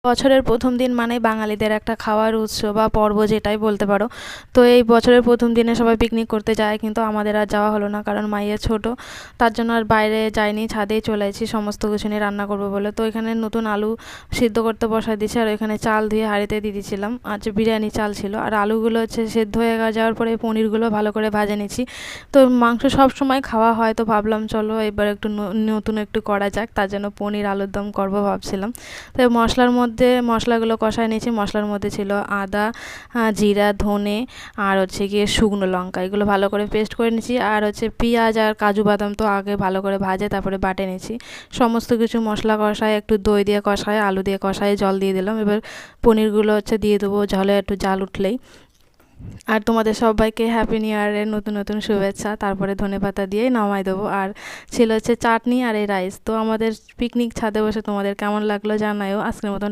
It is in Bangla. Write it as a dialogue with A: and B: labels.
A: বছরের প্রথম দিন মানে বাঙালিদের একটা খাওয়ার উৎসব বা পর্ব যেটাই বলতে পারো। তো এই বছরের প্রথম দিনে সবাই পিকনিক করতে যায়, কিন্তু আমাদের আর যাওয়া হলো না, কারণ মাইয়া ছোট, তার জন্য আর বাইরে যাইনি, ছাদেই চলে এসেছি সমস্ত কিছু নিয়ে রান্না করবো বলে। তো এখানে নতুন আলু সিদ্ধ করতে বসা দিয়েছি, আর এখানে চাল ধুয়ে হাঁড়িতে দিয়ে দিয়েছিলাম, আর যে বিরিয়ানি চাল ছিল। আর আলুগুলো হচ্ছে সেদ্ধ হয়ে যাওয়ার পরে পনিরগুলো ভালো করে ভেজে নিচ্ছি। তো মাংস সব সময় খাওয়া হয়, তো ভাবলাম চলো এবার একটু নতুন একটু করা যাক, তার জন্য পনির আলুর দম করবো ভাবছিলাম। তো মশলার মধ্যে মশলাগুলো কষায় নিয়েছি। মশলার মধ্যে ছিল আদা, জিরা, ধনে, আর হচ্ছে গিয়ে শুকনো লঙ্কা, এগুলো ভালো করে পেস্ট করে নিয়েছি। আর হচ্ছে পেঁয়াজ আর কাজু বাদাম তো আগে ভালো করে ভাজে তারপরে বাটে নিয়েছি। সমস্ত কিছু মশলা কষায়, একটু দই দিয়ে কষায়, আলু দিয়ে কষায়, জল দিয়ে দিলাম। এবার পনিরগুলো হচ্ছে দিয়ে দেবো, ঝোলে একটু জাল উঠলেই। আর তোমাদের সবাইকে হ্যাপি নিউ ইয়ারের নতুন নতুন শুভেচ্ছা। তারপরে ধনেপাতা দিয়েই নামাই দেবো। আর ছিল হচ্ছে চাটনি আর এই রাইস। তো আমাদের পিকনিক ছাদে বসে তোমাদের কেমন লাগলো জানাও। আজকের মতন